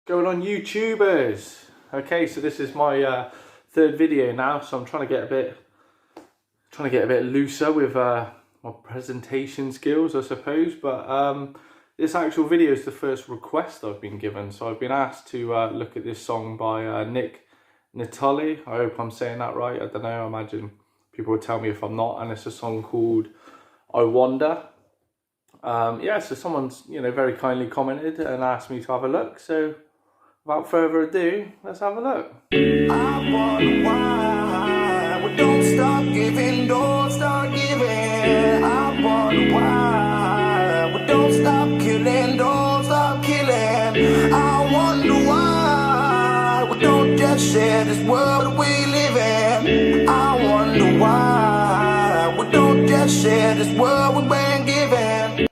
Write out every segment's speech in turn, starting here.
Going on, YouTubers? Okay, so this is my third video now, so I'm trying to get a bit looser with my presentation skills, I suppose. But this actual video is the first request I've been given, so I've been asked to look at this song by Nick Nittoli. I hope I'm saying that right. I don't know. I imagine people would tell me if I'm not. And it's a song called "I Wonder." Yeah, so someone's very kindly commented and asked me to have a look. So without further ado, let's have a look. I wonder why we don't stop giving, don't stop giving. I wonder why we don't stop killing, don't stop killing. I wonder why we don't just share this world we live in. I wonder why we don't just share this world we've been given.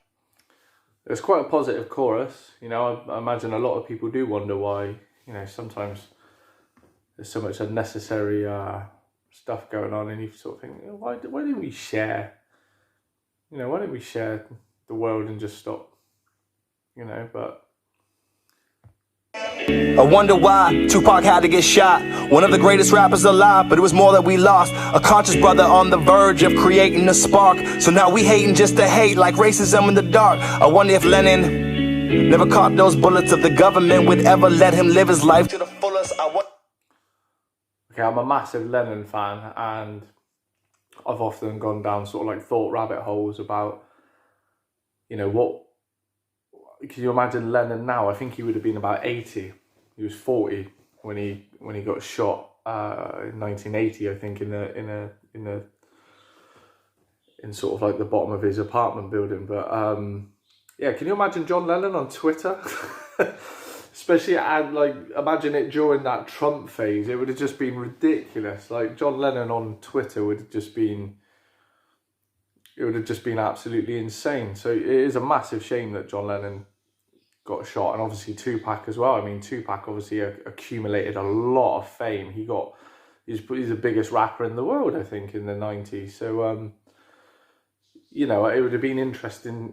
It's quite a positive chorus, I imagine a lot of people do wonder why, sometimes there's so much unnecessary stuff going on, and you sort of think, why didn't we share, why didn't we share the world and just stop, but... I wonder why Tupac had to get shot. One of the greatest rappers alive, but it was more that we lost. A conscious brother on the verge of creating a spark. So now we hating just to hate, like racism in the dark. I wonder if Lennon never caught those bullets, if the government would ever let him live his life to the fullest. Okay, I'm a massive Lennon fan, and I've often gone down sort of like thought rabbit holes about, what... Can you imagine Lennon now? I think he would have been about 80. He was 40 when he got shot in 1980. I think in sort of like the bottom of his apartment building. But yeah, can you imagine John Lennon on Twitter? Especially imagine it during that Trump phase. It would have just been ridiculous. Like John Lennon on Twitter would have just been. It would have just been absolutely insane. So it is a massive shame that John Lennon got shot, and obviously Tupac as well. I mean, Tupac obviously accumulated a lot of fame. He's the biggest rapper in the world, I think, in the 90s. So, it would have been interesting.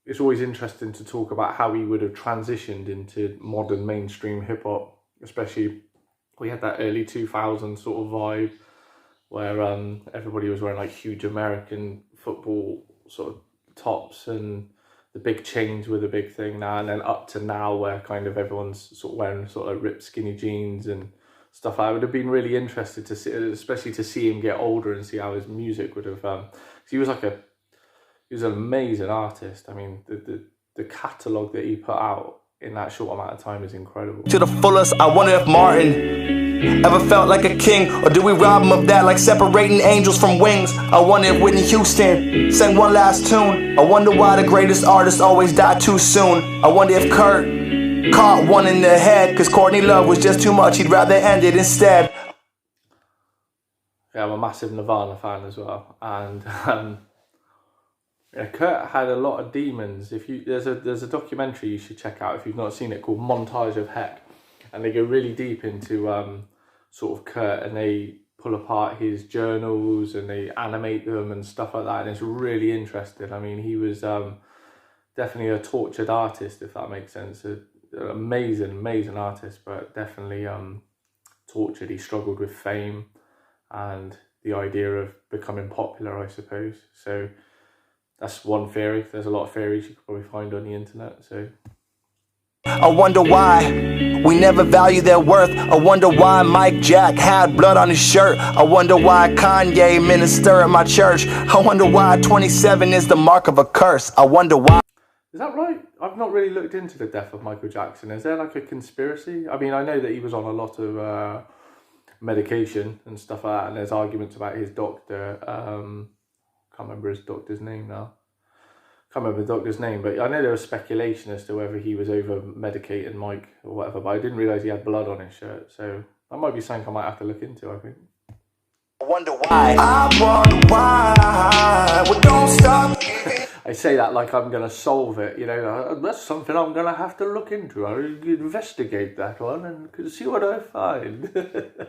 It's always interesting to talk about how he would have transitioned into modern mainstream hip hop, especially we had that early 2000s sort of vibe where everybody was wearing like huge American football sort of tops, and the big chains were the big thing now, and then up to now where kind of everyone's sort of wearing sort of ripped skinny jeans and stuff. I would have been really interested to see, especially to see him get older and see how his music would have. He was an amazing artist. I mean, the catalogue that he put out in that short amount of time is incredible. To the fullest, I wonder if Martin ever felt like a king, or do we rob him of that, like separating angels from wings? I wonder if Whitney Houston sang one last tune. I wonder why the greatest artists always die too soon. I wonder if Kurt caught one in the head, cause Courtney Love was just too much, he'd rather end it instead. Yeah, I'm a massive Nirvana fan as well, and yeah, Kurt had a lot of demons. There's a documentary you should check out if you've not seen it, called Montage of Heck, and they go really deep into sort of Kurt, and they pull apart his journals and they animate them and stuff like that, and it's really interesting. I mean, he was definitely a tortured artist, if that makes sense. An amazing artist, but definitely tortured. He struggled with fame and the idea of becoming popular, I suppose. So that's one theory. There's a lot of theories you could probably find on the internet. So I wonder why we never value their worth. I wonder why Mike Jack had blood on his shirt. I wonder why Kanye minister at my church. I wonder why 27 is the mark of a curse. I wonder why. Is that right? I've not really looked into the death of Michael Jackson. Is there like a conspiracy? I mean, I know that he was on a lot of medication and stuff like that, and there's arguments about his doctor. Can't remember his doctor's name now. Can't remember the doctor's name, but I know there was speculation as to whether he was over medicating Mike or whatever, but I didn't realise he had blood on his shirt, so that might be something I might have to look into, I think. I wonder why. I wonder why we don't stop. I say that like I'm going to solve it, you know. That's something I'm going to have to look into. I'll investigate that one and see what I find.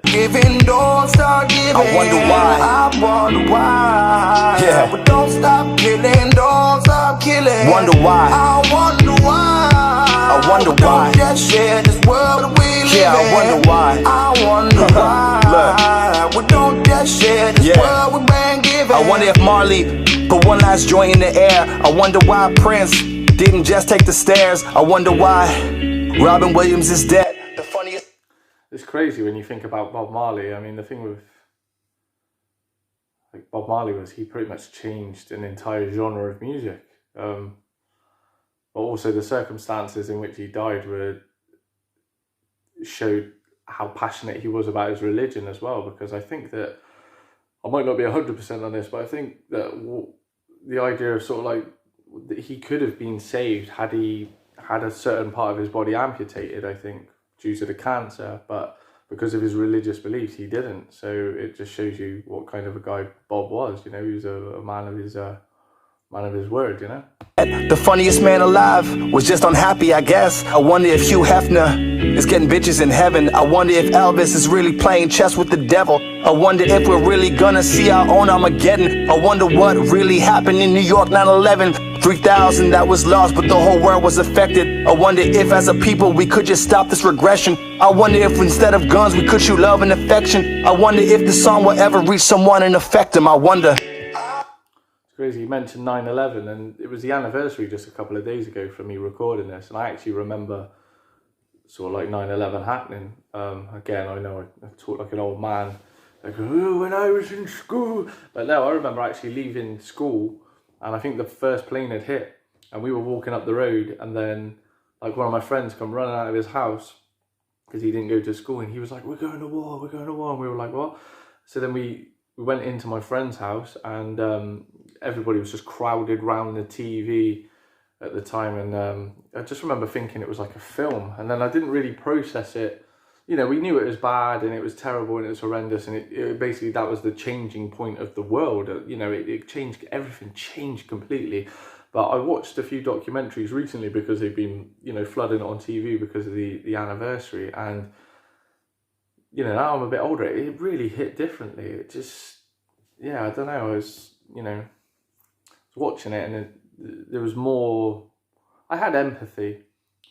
Giving, don't stop giving. I wonder why. I wonder why. Yeah. But don't stop killing, don't stop killing. Wonder why. I wonder why. I wonder But why. don't just share this world we live Yeah, I in. wonder why. I wonder why. We don't just share this world we've been given. I wonder if Marley put one last joint in the air. I wonder why Prince didn't just take the stairs. I wonder why Robin Williams is dead. The funniest. It's crazy when you think about Bob Marley. I mean, the thing with like Bob Marley was he pretty much changed an entire genre of music. But also the circumstances in which he died showed how passionate he was about his religion as well. Because I think that, I might not be 100% on this, but I think that the idea of sort of like that he could have been saved had he had a certain part of his body amputated, I think, due to the cancer, but because of his religious beliefs, he didn't. So it just shows you what kind of a guy Bob was. You know, he was a man of his word. You know. The funniest man alive was just unhappy, I guess. I wonder if Hugh Hefner is getting bitches in heaven. I wonder if Elvis is really playing chess with the devil. I wonder if we're really gonna see our own Armageddon. I wonder what really happened in New York 9/11. 3,000 that was lost, but the whole world was affected. I wonder if as a people we could just stop this regression. I wonder if instead of guns we could shoot love and affection. I wonder if the song will ever reach someone and affect them. I wonder. It's crazy, you mentioned 9/11, and it was the anniversary just a couple of days ago for me recording this, and I actually remember sort of like 9/11 happening. Again, I know I talk like an old man, like, oh, when I was in school. But no, I remember actually leaving school, and I think the first plane had hit, and we were walking up the road, and then like one of my friends come running out of his house because he didn't go to school, and he was like, we're going to war, we're going to war. And we were like, what? So then we went into my friend's house, and everybody was just crowded round the TV at the time, and I just remember thinking it was like a film, and then I didn't really process it. You know, we knew it was bad and it was terrible and it was horrendous, and it basically, that was the changing point of the world. You know, it changed, everything changed completely. But I watched a few documentaries recently because they've been, you know, flooding it on TV because of the anniversary, and you know, now I'm a bit older, it really hit differently. It just, yeah, I don't know, I was, you know, watching it, and there was more, I had empathy,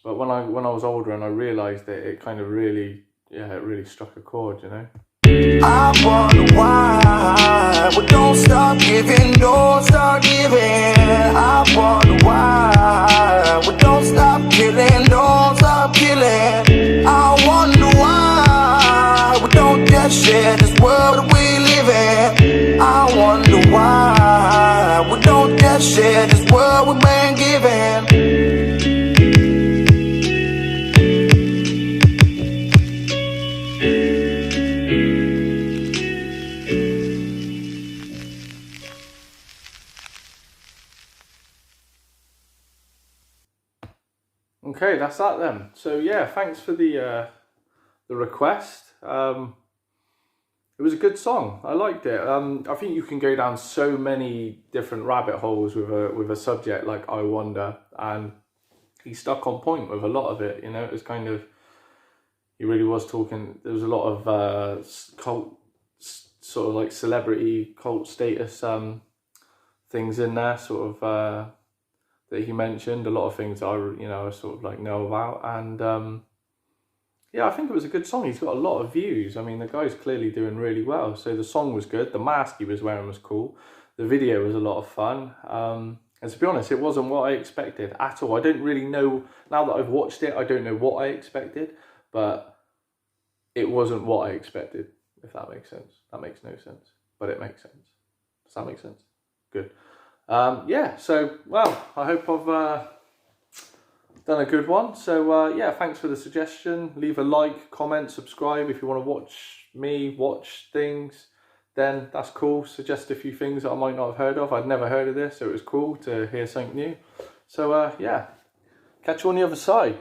but when I was older and I realised that it kind of really, yeah, it really struck a chord, you know. I wonder why we don't stop giving, don't stop giving. I wonder why we don't stop killing, don't stop killing. I wonder why we don't just share this world we live in. I wonder why we don't just share this world we've been given. Okay, that's that then. So yeah, thanks for the request. It was a good song. I liked it. I think you can go down so many different rabbit holes with a subject like I Wonder, and he stuck on point with a lot of it. You know, it was kind of, he really was talking. There was a lot of cult, sort of like celebrity cult status things in there, sort of that he mentioned. A lot of things that I sort of like know about, and yeah, I think it was a good song. He's got a lot of views. I mean, the guy's clearly doing really well. So the song was good. The mask he was wearing was cool. The video was a lot of fun. And to be honest, it wasn't what I expected at all. I don't really know, now that I've watched it, I don't know what I expected, but it wasn't what I expected, if that makes sense. That makes no sense, but it makes sense. Does that make sense? Good. Yeah, so, well, I hope I've done a good one. So yeah, thanks for the suggestion. Leave a like, comment, subscribe. If you want to watch me watch things, then that's cool. Suggest a few things that I might not have heard of. I'd never heard of this, so it was cool to hear something new. So yeah, catch you on the other side.